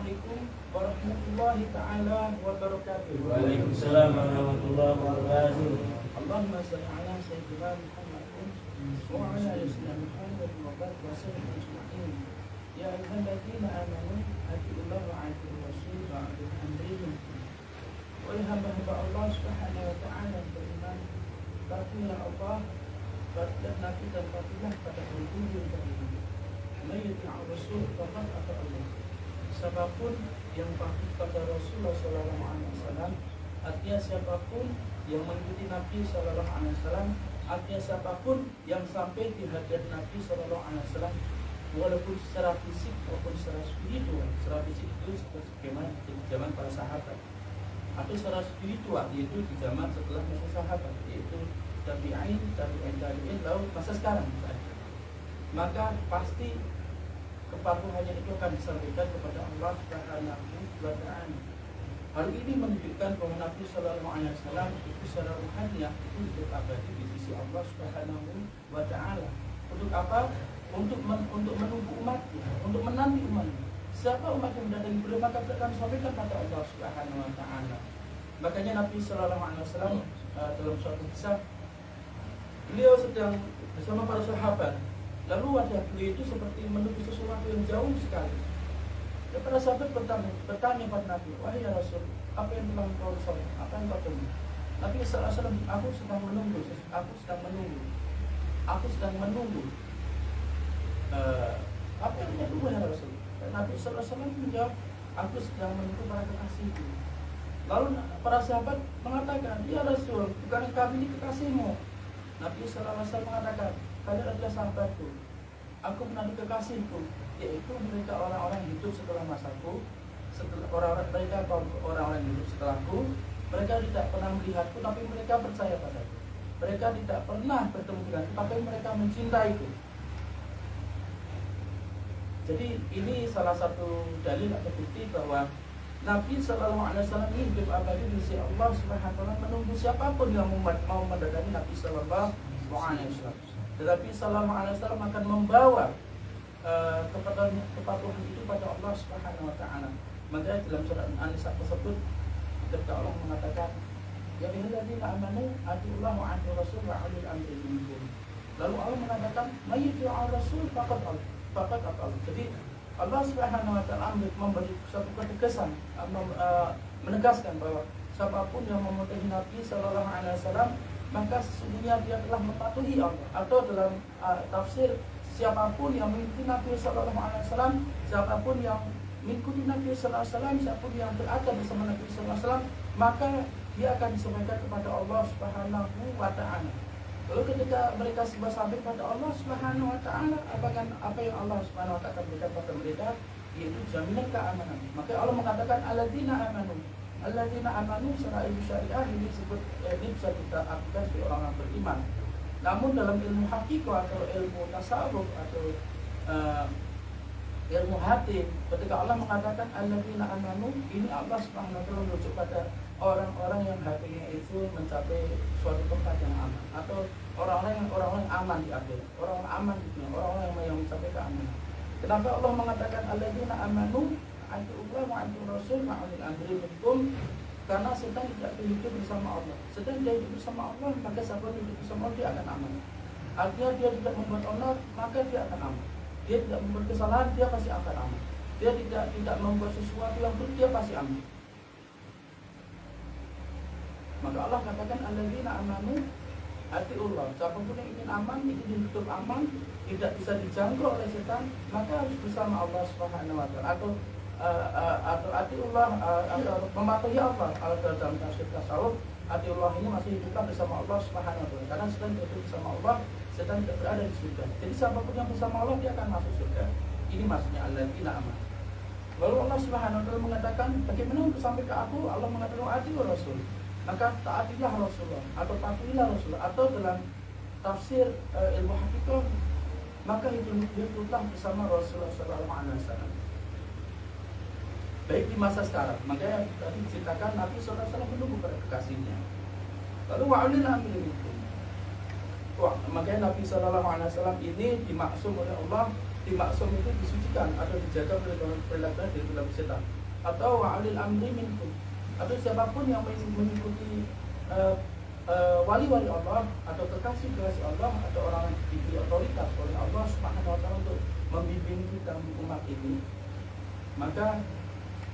Assalamualaikum warahmatullahi ta'ala wabarakatuh. Waalaikumsalam warahmatullahi wabarakatuh. Allahumma salli ala sayyidina Muhammadin wa ala ali sayyidina Muhammad wa barik wa sallim ajma'in. Ya ayyuhalladzina amanu atiillaha wa atiir rasul wa ulil amri minkum. Wahai hamba-hamba Allah Subhanahu wa ta'ala yang beriman, taatilah Allah, taatilah Nabi dan taatilah pada ulul amri. Man yuti'ir rasul faqad ata'a Allah. Siapapun yang patuh pada Rasulullah sallallahu alaihi wasallam, artinya siapapun yang mengikuti Nabi sallallahu alaihi wasallam, artinya siapapun yang sampai di hadirat Nabi sallallahu alaihi wasallam, walaupun secara fisik maupun secara spiritual. Secara fisik itu sebagaimana di zaman para sahabat, atau secara spiritual yaitu di zaman setelah masa sahabat, yaitu tabi'in, tabi'in, lalu masa sekarang misalnya. Maka pasti kepatuhannya itu akan disampaikan kepada Allah Subhanahu wa ta'ala. Hal ini menunjukkan bahwa Nabi sallallahu alaihi wasallam itu secara ruhaniah itu hidup abadi di sisi Allah Subhanahu wa ta'ala. Untuk apa? Untuk menunggu umatnya, untuk menanti umatnya. Siapa umat yang mendatangi beliau maka akan disampaikan pada Allah Subhanahu wa ta'ala. Makanya Nabi sallallahu alaihi wasallam dalam suatu kisah, beliau sedang bersama para sahabat. Lalu wajah beliau itu seperti menuju sesuatu yang jauh sekali. Dan para sahabat bertanya pada Nabi, wahai ya Rasul, apa yang telah kau lihat? Apa yang kau temui? Nabi sallallahu alaihi wasallam, aku sedang menunggu. Apa yang dia tunggu ya Rasul? Dan Nabi sallallahu alaihi wasallam menjawab, aku sedang menunggu para kekasihku. Lalu para sahabat mengatakan, ya Rasul, bukan kami ini kekasihmu? Nabi sallallahu alaihi wasallam mengatakan, kalian adalah sahabatku, aku menanti kekasihku, yaitu mereka orang-orang yang hidup setelah masaku, orang-orang yang hidup setelahku. Mereka tidak pernah melihatku, tapi mereka percaya padaku. Mereka tidak pernah bertemu denganku, tapi mereka mencintaiku. Jadi ini salah satu dalil atau bukti bahwa Nabi Sallallahu Alaihi Wasallam ini hidup abadi di sisi Allah Subhanahu Wa Taala, menunggu siapapun yang mau mendatangi Nabi Sallallahu Alaihi Wasallam. Tetapi Sallallahu Alaihi Wasallam akan membawa kepatuhan itu pada Allah Subhanahu Wa Taala. Makanya dalam surat An-Nisa tersebut, ketika Allah mengatakan, ya ayyuhalladzina amanu atiillaha wa atiir rasul wa ulil amri minkum. Lalu Allah mengatakan, may yuti'ir rasul faqad ata'a. Jadi Allah Subhanahu wa taala memberi satu ketegasan, menegaskan bahwa siapapun yang mematuhi Nabi sallallahu alaihi wasallam maka sesungguhnya dia telah mematuhi Allah. Atau dalam tafsir, siapapun yang mengikuti Nabi sallallahu alaihi wasallam, siapapun yang mengikuti Nabi sallallahu alaihi wasallam, siapapun yang berada bersama Nabi sallallahu alaihi wasallam, maka dia akan disampaikan kepada Allah Subhanahu wa taala. Lalu ketika mereka sudah sampai pada Allah Subhanahu wa taala, apa yang Allah Subhanahu wa taala berikan kepada mereka, yaitu jaminan keamanan. Maka Allah mengatakan alladzina amanu secara ilmu syariah ini bisa kita artikan sebagai orang yang beriman. Namun dalam ilmu hakikah atau ilmu tasawuf atau ilmu hati, ketika Allah mengatakan alladzina amanu, ini Allah Subhanahu wa taala merujuk pada orang-orang yang hatinya itu mencapai suatu tempat yang aman, atau orang-orang yang aman di akhirat, orang-orang aman di dunia, orang-orang yang mencapai keamanan. Kenapa Allah mengatakan alladzina amanu atiillaha wa atiir rasul wa ulil amri minkum? Karena sedang tidak hidup bersama Allah. Sedang dia hidup bersama Allah, maka siapa yang hidup bersama Allah dia akan aman. Artinya dia tidak membuat onar, maka dia akan aman. Dia tidak membuat kesalahan, dia pasti akan aman. Dia tidak membuat sesuatu yang buruk, dia pasti aman. Maka Allah katakan alladzina amanu atiiullah. Siapapun yang ingin aman, ingin hidup aman, tidak bisa dijangkau oleh setan, maka harus bersama Allah Subhanahu wa taala. Atau atiiullah, atau mematuhi Allah. Kalau dalam tafsir tasawuf, atiiullah ini masih hiduplah bersama Allah Subhanahu wa taala. Karena setan hidup bersama Allah, setan tidak berada di surga. Jadi siapapun yang bersama Allah dia akan masuk surga. Ini maksudnya alladzina amanu. Lalu Allah Subhanahu wa taala mengatakan, bagaimana untuk sampai ke aku? Allah mengatakan atiiur rasul. Maka taatilah Rasulullah atau patuhilah Rasulullah, atau dalam tafsir ilmu hakikah, maka hiduplah bersama Rasulullah sallallahu alaihi wasallam. Baik di masa sekarang, makanya tadi diceritakan Nabi sallallahu alaihi wasallam menunggu pada kekasihnya. Lalu wa'ulil amri minkum. Makanya Nabi sallallahu alaihi wasallam ini dimaksum oleh Allah di maksum itu disucikan atau dijaga oleh perlakuan dari perilaku setan. Atau wa'alil amri minkum, atau siapapun yang mengikuti wali-wali Allah atau kekasih-kekasih Allah atau orang yang diberi otoritas oleh Allah Subhanahu wa taala untuk membimbing kita umat ini, maka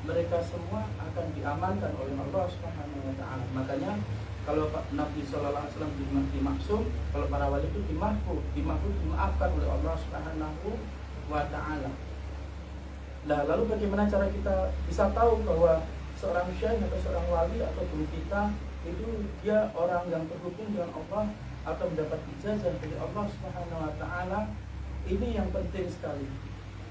mereka semua akan diamankan oleh Allah Subhanahu wa taala. Makanya kalau Nabi sallallahu alaihi wasallam dimaksum, kalau para wali itu dimaafkan oleh Allah Subhanahu wa taala. Nah, lalu bagaimana cara kita bisa tahu bahwa seorang syekh atau seorang wali atau guru kita itu dia orang yang terhubung dengan Allah atau mendapat ijazah dari Allah Subhanahu wa taala? Ini yang penting sekali.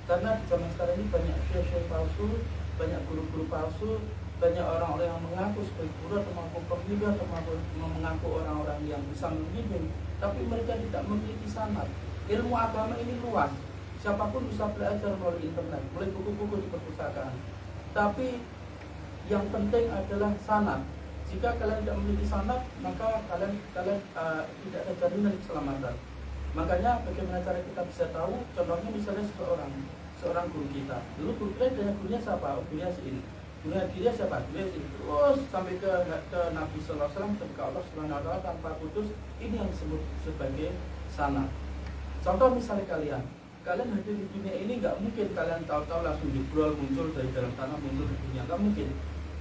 Karena di zaman sekarang ini banyak syekh-syekh palsu, banyak guru-guru palsu, banyak orang-orang yang mengaku sebagai guru atau mengaku pembimbing atau mengaku orang-orang yang bisa membimbing, tapi mereka tidak memiliki sanad. Ilmu agama ini luas. Siapapun bisa belajar melalui internet, melalui buku-buku di perpustakaan. Tapi yang penting adalah sanad. Jika kalian tidak memiliki sanad, maka kalian tidak ada jaminan keselamatan. Makanya bagaimana cara kita bisa tahu? Contohnya misalnya seorang guru kita. Dulu guru kita dengan gurunya siapa? Gurunya si ini. Gurunya dia siapa? Gurunya si ini. Terus sampai ke Nabi sallallahu alaihi wasallam, ke Allah Subhanahu wa taala tanpa putus. Ini yang disebut sebagai sanad. Contoh misalnya kalian hadir di dunia ini, nggak mungkin kalian tahu-tahu langsung jebrol muncul dari dalam tanah muncul ke dunia, nggak mungkin.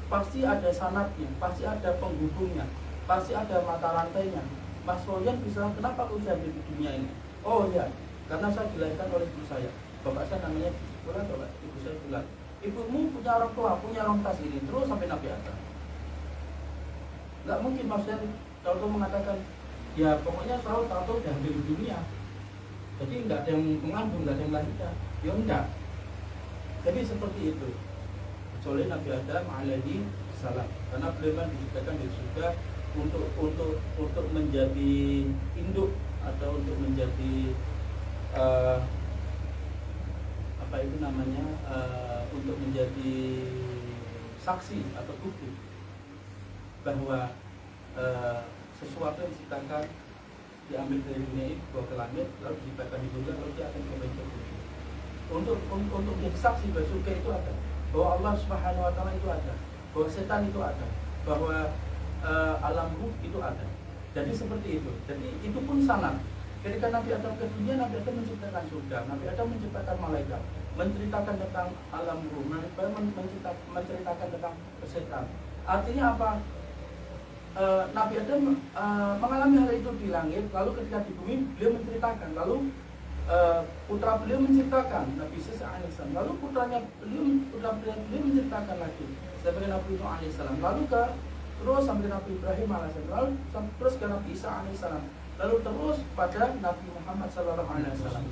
Pasti ada sanadnya, pasti ada penghubungnya, pasti ada mata rantainya. Mas Royan bisa, kenapa aku bisa hadir di dunia ini? Oh ya, karena saya dilahirkan oleh ibu saya. Bapak saya namanya Fulan, bapak ibu saya Fulan. Ibumu punya orang tua, punya lontas ini, terus sampai Nabi Adam. Nggak mungkin Mas Royan tahu-tahu mengatakan, ya pokoknya tahu udah hadir di dunia. Jadi nggak ada yang mengandung, nggak ada yang melahirkan, ya enggak. Jadi seperti itu. Kecuali Nabi Adam alaihi salam, karena beliau diciptakan di surga untuk menjadi induk atau untuk menjadi untuk menjadi saksi atau bukti bahwa sesuatu yang diciptakan diambil dari dunia ini dibawa ke langit, lalu diciptakan di surga, lalu dia akan kembali ke bumi. Untuk menjadi saksi bahwa surga itu ada, bahwa Allah Subhanahu wa taala itu ada, bahwa setan itu ada, bahwa alam ruh itu ada. Jadi seperti itu. Jadi itu pun sanad. Ketika Nabi Adam ke dunia, Nabi Adam menciptakan surga, Nabi Adam menciptakan malaikat, menceritakan tentang alam ruh, menceritakan tentang setan. Artinya apa? Nabi Adam mengalami hal itu di langit, lalu ketika di bumi beliau menceritakan, lalu putra beliau menceritakan Nabi Isa alaihissalam, lalu putra beliau menceritakan lagi sampai Nabi Nuh alaihissalam, lalu terus sampai Nabi Ibrahim alaihissalam, lalu terus ke Nabi Isa alaihissalam, lalu terus pada Nabi Muhammad sallallahu alaihi wasallam.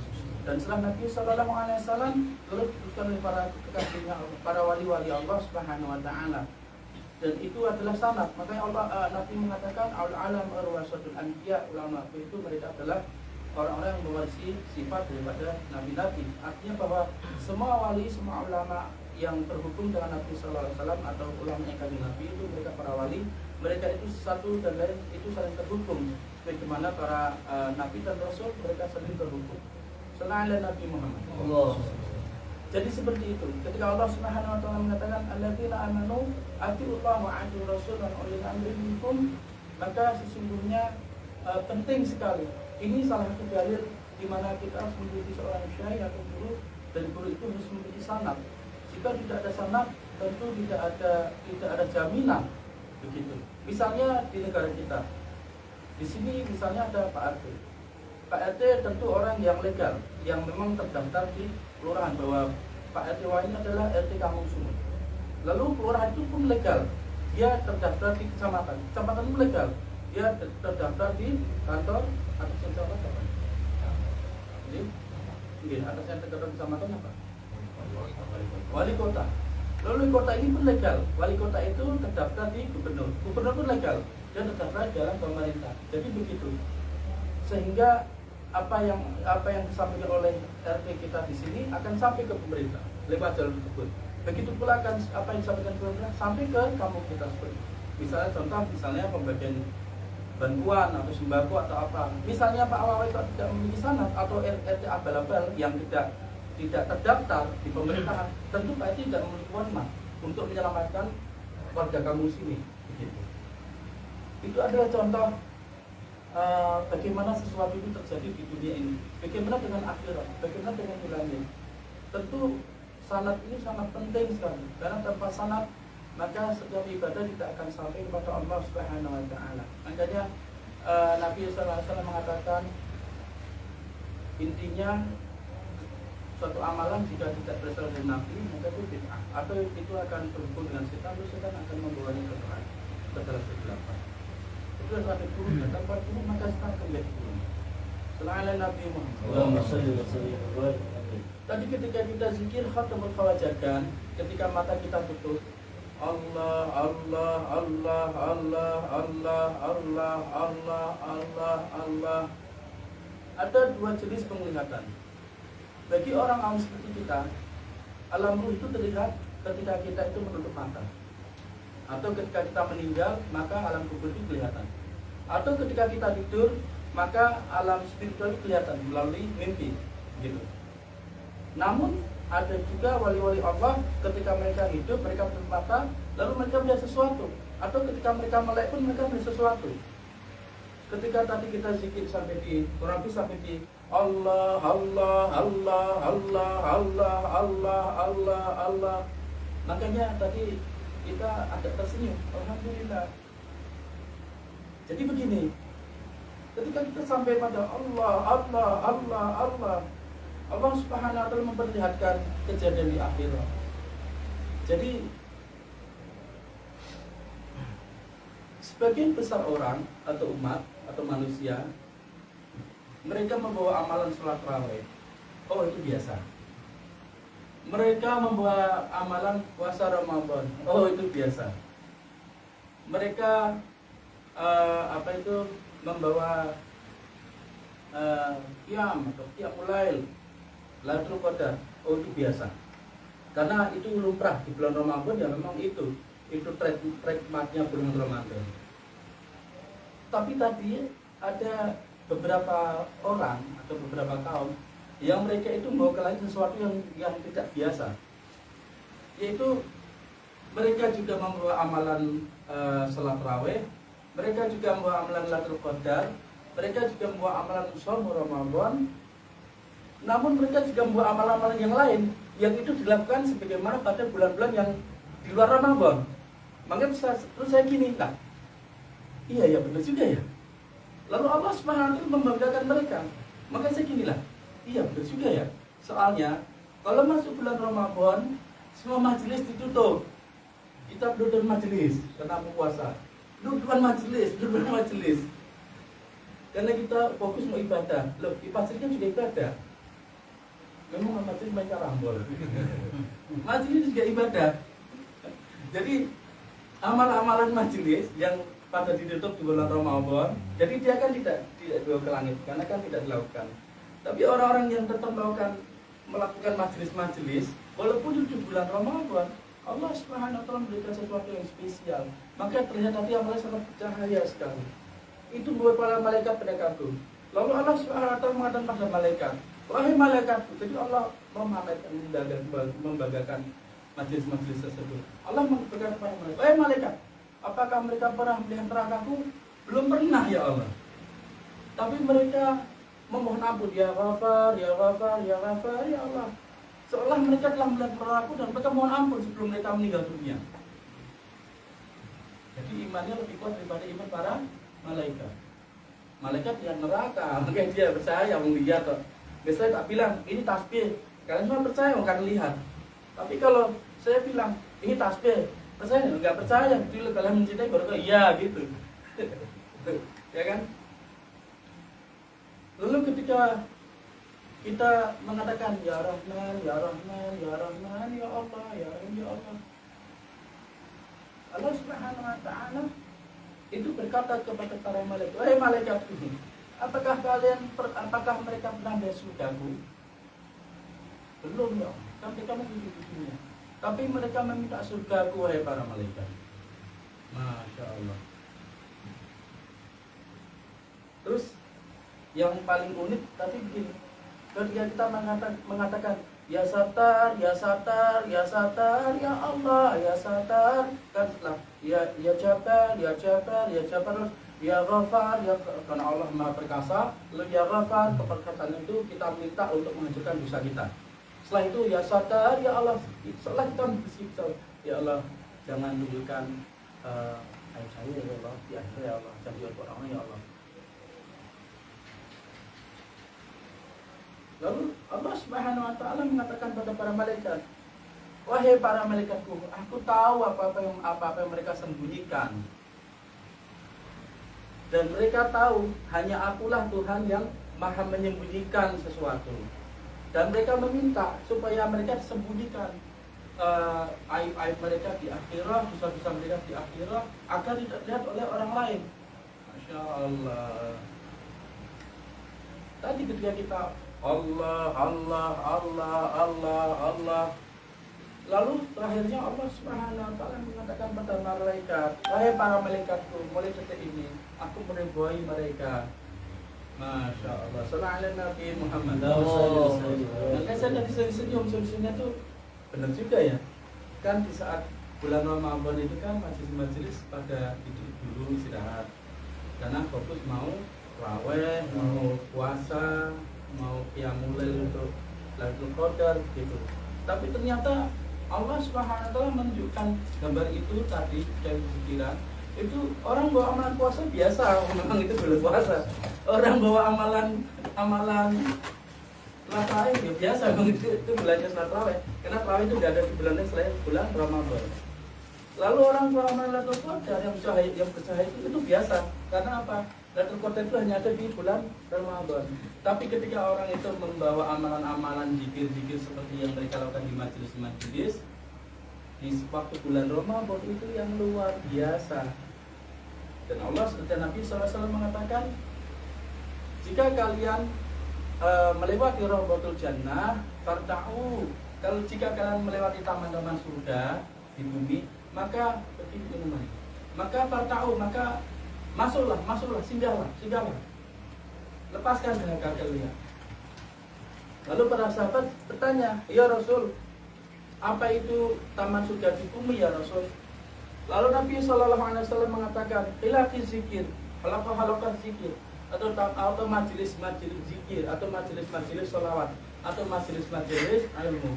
Dan setelah Nabi sallallahu alaihi wasallam lalu diteruskan oleh para kekasihnya, para wali-wali Allah Subhanahu wa taala. Dan itu adalah sanad. Makanya Nabi mengatakan al-alam arwasatul anbiya, ulama itu mereka adalah orang-orang yang mewarisi sifat daripada nabi-nabi. Artinya bahwa semua wali, semua ulama yang terhubung dengan Nabi sallallahu alaihi wasallam atau ulama yang kanjeng Nabi itu mereka para wali, mereka itu satu dan lain itu saling terhubung. Bagaimana para nabi dan rasul mereka saling terhubung. Selain Nabi Muhammad. Allah. Jadi seperti itu. Ketika Allah Subhanahu wa taala mengatakan alladzina amanu atiullah wa atiur rasul wa ulil amri minkum, maka sesungguhnya penting sekali. Ini salah satu dalil di mana kita harus memiliki seorang syekh atau guru, dan guru itu harus memiliki sanad. Jika tidak ada sanad, tentu tidak ada jaminan begitu. Misalnya di negara kita. Di sini misalnya ada Pak RT. Pak RT tentu orang yang legal, yang memang terdaftar di kelurahan bahwa Pak RT ini adalah RT Kampung Sumur. Lalu kelurahan itu pun legal, dia terdaftar di kecamatan pun legal, dia terdaftar di kantor atas kecamatan apa? Jadi, atasnya terdaftar kecamatan apa? Wali kota. Lalu wali kota ini pun legal, wali kota itu terdaftar di gubernur pun legal, dia terdaftar dalam pemerintah. Jadi begitu, sehingga apa yang disampaikan oleh RT kita di sini akan sampai ke pemerintah lewat jalur tersebut. Begitu pula akan apa yang disampaikan ke pemerintah sampai ke kampung kita seperti. Misalnya pembagian bantuan atau sembako atau apa. Misalnya Pak Wawa itu tidak memiliki sanad atau RT abal-abal yang tidak tidak terdaftar di pemerintahan, tentu PSI tidak memiliki wewenang untuk menyelamatkan warga kamu sini. Begitu. Itu adalah contoh bagaimana sesuatu itu terjadi di dunia ini. Bagaimana dengan akhirat, bagaimana dengan nilainya. Tentu sanad ini sangat penting sekali, karena tanpa sanad maka setiap ibadah tidak akan sampai kepada Allah Subhanahu wa taala. Makanya Nabi sallallahu alaihi wasallam mengatakan intinya suatu amalan jika tidak berasal dari Nabi maka itu bid'ah, atau itu akan berhubung dengan setan, lalu setan akan membawanya ke neraka, ke dalam kegelapan. Itu sampai turunnya, tanpa turun maka setan akan menjadi turun. Selain Nabi Muhammad. Tadi ketika kita zikir khatamul fawajakan, ketika mata kita tutup, Allah, Allah, Allah, Allah, Allah, Allah, Allah, Allah, Allah. Ada dua jenis penglihatan. Bagi orang awam seperti kita, alam ruh itu terlihat ketika kita itu menutup mata. Atau ketika kita meninggal, maka alam kubur itu kelihatan. Atau ketika kita tidur, maka alam spiritual itu kelihatan melalui mimpi, gitu. Namun ada juga wali-wali Allah ketika mereka hidup, mereka menutup mata, lalu mereka melihat sesuatu. Atau ketika mereka melek pun mereka melihat sesuatu. Ketika tadi kita zikir sampai di kurang lebih sampai di Allah, Allah, Allah, Allah, Allah, Allah, Allah, Allah. Makanya tadi kita agak tersenyum. Alhamdulillah. Jadi begini, ketika kita sampai pada Allah, Allah, Allah, Allah, Allah Subhanahu wa taala memperlihatkan kejadian di akhirat. Jadi sebagian besar orang atau umat atau manusia, mereka membawa amalan sholat tarawih. Oh, itu biasa. Mereka membawa amalan puasa Ramadan. Oh, itu biasa. Mereka membawa qiyam atau qiyamul lail, Lailatul Qadar. Oh, itu biasa. Karena itu lumrah di bulan Ramadan, ya memang itu trademarknya bulan Ramadan. Tapi tadi ada beberapa orang atau beberapa kaum yang mereka itu membawa ke lain sesuatu yang tidak biasa, yaitu mereka juga membawa amalan salat tarawih, mereka juga membawa amalan Lailatul Qadar, mereka juga membawa amalan shaum Ramadan. Namun mereka juga membawa amalan-amalan yang lain yang itu dilakukan sebagaimana pada bulan-bulan yang di luar Ramadan. Makanya terus saya gini, nah, iya ya benar juga ya. Lalu Allah Subhanahu wa taala membanggakan mereka. Maka saya gini lah, iya benar juga ya. Soalnya kalau masuk bulan Ramadan, semua majelis ditutup. Kita duduk majelis karena puasa. Duduk majelis. Karena kita fokus mau ibadah. Loh, di pasar kan juga ibadah. Memang majelis main karambol. Majelis juga ibadah. Jadi amal-amalan majelis yang pada ditutup di bulan Ramadan, jadi dia kan tidak dibawa ke langit karena kan tidak dilakukan. Tapi orang-orang yang tetap melakukan majelis-majelis walaupun di bulan Ramadan, Allah Subhanahu wa taala memberikan sesuatu yang spesial. Maka terlihat tadi amalnya sangat bercahaya sekali. Itu buat para malaikat pendekatku. Lalu Allah Subhanahu wa taala mengatakan pada malaikat, wahai malaikatku. Jadi Allah membanggakan majelis-majelis tersebut. Allah berkata kepada mereka, wahai malaikat, apakah mereka pernah melihat nerakaku? Belum pernah ya Allah. Tapi mereka memohon ampun, ya Ghafar, ya Ghafar, ya Ghafar, ya Allah. Seolah mereka telah melihat nerakaku dan mereka mohon ampun sebelum mereka meninggal dunia. Jadi imannya lebih kuat daripada iman para malaikat. Malaikat lihat neraka, makanya dia percaya melihat. Biasanya tak bilang, ini tasbih. Kalian semua percaya, kan lihat. Tapi kalau saya bilang, ini tasbih, percaya nggak percaya, dulu kalian mencintai baru iya gitu. Ya kan? Lalu ketika kita mengatakan ya Rahman, ya Rahman, ya Rahman, ya Allah, ya Rahman, ya Allah, Allah Subhanahu wa taala itu berkata kepada para malaikat, wahai malaikat ini, apakah mereka pernah melihat surgaku? Belum ya, kan mereka masih di dunia. Tapi mereka meminta surgaku, wahai para malaikat. Masya Allah. Terus yang paling unik tadi begini, ketika kita mengatakan Ya Satar, ya Satar, ya Satar, ya Allah, ya Satar. Kan setelah ya Jabbar, ya Jabbar, ya Jabbar, terus ya Ghafar, ya, karena Allah Maha Perkasa. Lalu ya Ghafar, keperkasaan itu kita minta untuk menghancurkan dosa kita. Setelah itu ya Satar, ya Allah. Setelah kita bersiksa, ya Allah, jangan tunjukkan aib saya ya Allah, di akhir ya Allah, jangan dibuat orang ya Allah. Lalu Allah Subhanahu wa taala mengatakan pada para malaikat, "Wahai para malaikatku, aku tahu apa-apa yang mereka sembunyikan. Dan mereka tahu hanya akulah Tuhan yang Maha menyembunyikan sesuatu. Dan mereka meminta supaya mereka sembunyikan aib-aib mereka di akhirat, dosa-dosa mereka di akhirat agar tidak dilihat oleh orang lain." Masya Allah. Tadi ketika kita Allah, Allah, Allah, Allah, Allah, lalu terakhirnya Allah Subhanahu wa taala mengatakan pada malaikat, "Wahai para malaikatku, mulai detik ini aku meridhoi mereka." Masya Allah. Sallallahu alaihi Nabi Muhammad. Maka saya dari senyum-senyumnya tuh benar juga ya. Kan di saat bulan Ramadan itu kan majelis-majelis pada tidur dulu istirahat. Karena fokus mau raweh, mau puasa, mau qiyamul lail untuk Lailatul Qadar gitu. Tapi ternyata Allah Subhanahu wa taala menunjukkan gambar itu tadi dari pikiran. Itu orang bawa amalan puasa biasa, memang itu belum puasa. Orang bawa amalan tarawih ya biasa, memang itu bulannya salat tarawih. Karena tarawih itu tidak ada di bulannya selain bulan Ramadan. Lalu orang bawa amalan Lailatul Qadar yang bercahaya itu biasa. Karena apa? Lailatul Qadar itu hanya ada di bulan Ramadan. Tapi ketika orang itu membawa amalan-amalan zikir-zikir seperti yang mereka lakukan di majelis-majelis di waktu bulan Ramadan itu yang luar biasa. Dan Allah seperti Nabi SAW mengatakan, jika kalian melewati Rawdatul Jannah, farta'u, kalau jika kalian melewati taman-taman surga di bumi, maka farta'u, maka masuklah, singgahlah. Lepaskan dengan kalian. Lalu para sahabat bertanya, "Ya Rasul, apa itu taman surga di bumi ya Rasul?" Lalu Nabi SAW mengatakan, "Hilaqi zikir, halaqah zikir, atau majelis-majelis zikir, atau majelis-majelis sholawat, atau majelis-majelis ilmu."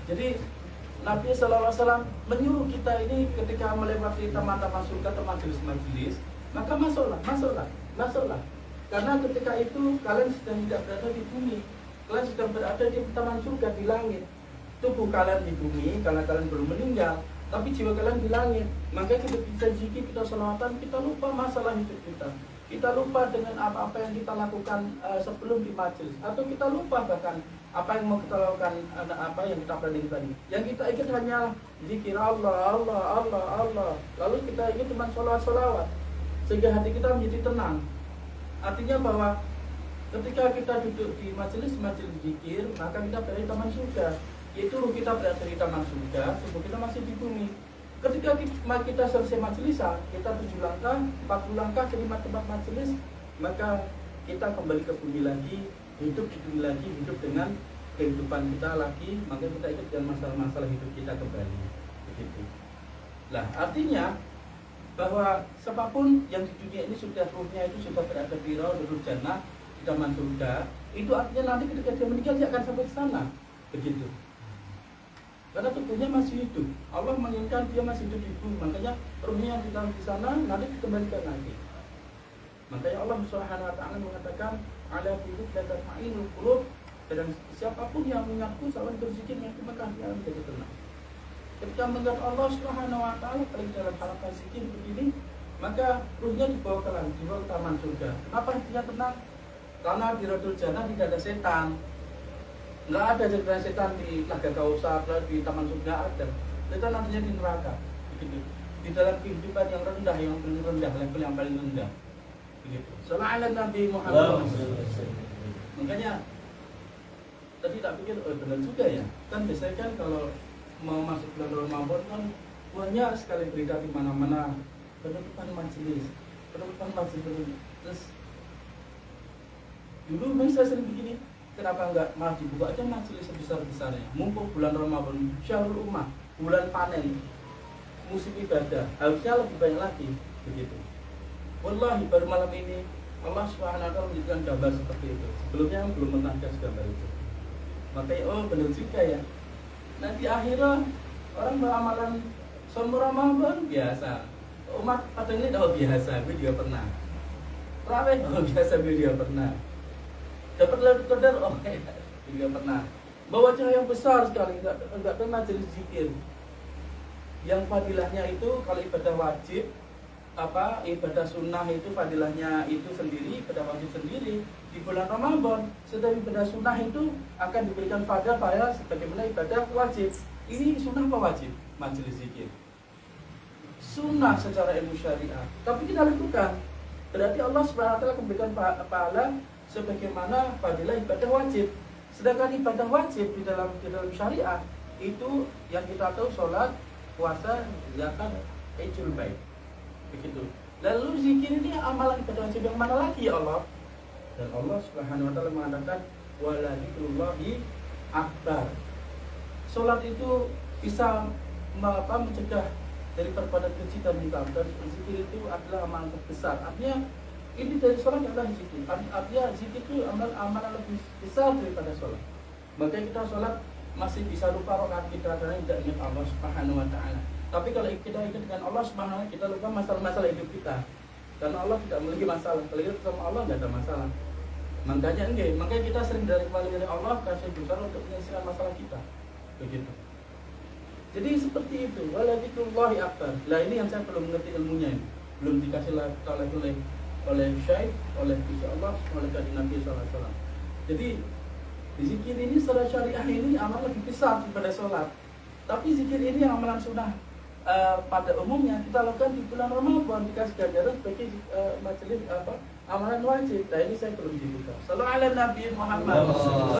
Jadi Nabi SAW menyuruh kita ini ketika melewati taman-taman surga atau majelis-majelis, maka masuklah. Karena ketika itu kalian sedang tidak berada di bumi, kalian sedang berada di taman surga di langit. Tubuh kalian di bumi karena kalian belum meninggal, tapi jiwa kalian di langit. Maka kita zikir, kita sholawatan, kita lupa masalah hidup kita. Kita lupa dengan apa-apa yang kita lakukan sebelum di majelis, atau kita lupa bahkan apa yang mau kita lakukan, apa yang kita planning tadi. Yang kita ingat hanya zikir Allah. Lalu kita ingat cuma sholawat, sehingga hati kita menjadi tenang. Artinya bahwa ketika kita duduk di majelis-majelis zikir, maka kita berada di taman surga. Yaitu kita berada di taman surga, tubuh kita masih di bumi. Ketika kita selesai majelisan, kita 7 langkah, 40 langkah ke tempat majelis, maka kita kembali ke bumi lagi, hidup di bumi lagi, hidup dengan kehidupan kita lagi, maka kita ikut dengan masalah-masalah hidup kita kembali. Begitu. Nah, artinya bahwa siapapun yang di dunia ini sudah ruhnya itu sudah berada di Rawdatul Jannah, di taman surga, itu artinya nanti ketika dia meninggal dia akan sampai ke sana. Begitu. Karena tubuhnya masih hidup. Allah menginginkan dia masih hidup di bumi, makanya ruhnya yang ditaruh di sana nanti dikembalikan lagi. Makanya Allah Subhanahu wa taala mengatakan, "Ala bihi tatma'inul qulub." Dan siapapun yang mengaku sawan berzikirnya, maka dia akan menjadi tenang. Ketika melihat Allah Subhanahu wa taala dalam halaman zikir begini, maka ruhnya dibawa ke taman surga. Kenapa dia tenang? Karena di Rawdatul Jannah tidak ada setan. Nggak ada cerita setan di Tlaga Kausar, di taman surga ada. Setan nantinya di neraka. Begitu. Di dalam kehidupan yang rendah, yang paling rendah, level yang paling rendah. Begitu. Sallallahu Nabi Muhammad. Makanya tadi tak pikir, benar juga ya. Kan biasanya kan kalau mau masuk bulan Ramadan kan banyak sekali berita di mana-mana, penutupan majelis. Terus dulu memang saya sering begini, kenapa enggak malah dibuka aja majelis sebesar-besarnya? Mumpung bulan Ramadan, syahrul ummah, bulan panen, musim ibadah, harusnya lebih banyak lagi begitu. Wallahi baru malam ini Allah SWT menunjukkan gambar seperti itu. Sebelumnya belum pernah kasih gambar itu. Makanya oh benar juga ya. Nanti akhirnya orang beramalan sombong Ramadan biasa. Umat pada ini oh biasa, gue juga pernah. Terawih oh biasa, gue juga pernah. Dapat Lailatul Qadar oh juga pernah. Bawa cahaya yang besar sekali, enggak pernah majelis zikir. Yang fadilahnya itu kalau ibadah wajib ibadah sunnah itu fadilahnya itu sendiri, ibadah wajib sendiri di bulan Ramadan. Sedang ibadah sunnah itu akan diberikan fadilah pada sebagaimana ibadah wajib. Ini sunnah apa wajib? Majelis zikir. Sunnah secara ilmu syariah. Tapi kita lakukan. Berarti Allah SWT akan memberikan pahala sebagaimana fadilah ibadah wajib. Sedangkan ibadah wajib di dalam syariah itu yang kita tahu sholat, puasa, zakat, hajjul bait. Begitu. Lalu zikir ini amalan ibadah wajib yang mana lagi ya Allah? Dan Allah Subhanahu wa taala mengatakan wala dzikrullahi akbar. Salat itu bisa mencegah dari perbuatan keji dan munkar, dan zikir itu adalah amalan terbesar. Artinya ini dari salat adalah zikir. Artinya zikir itu amalan lebih besar daripada salat. Makanya kita salat masih bisa lupa rakaat kita karena tidak ingat Allah Subhanahu wa taala. Tapi kalau kita ingat dengan Allah Subhanahu wa taala, kita lupa masalah-masalah hidup kita. Karena Allah tidak memiliki masalah. Kalau kita sama Allah nggak ada masalah. Makanya kita sering dari kembali dari Allah kasih besar untuk menyelesaikan masalah kita. Begitu. Jadi seperti itu. Wala dzikrullahi akbar. Lah ini yang saya belum mengerti ilmunya ini. Belum dikasih oleh Syekh, oleh insyaallah oleh kanjeng Nabi sallallahu alaihi wasallam. Jadi zikir ini secara syariah ini amal lebih besar daripada sholat. Tapi zikir ini amalan sunnah pada umumnya kita lakukan di bulan Ramadan dikasih ganjaran sebagai majelis amalan wajib. Nah ini saya belum dibuka. Sallallahu ala Nabi Muhammad.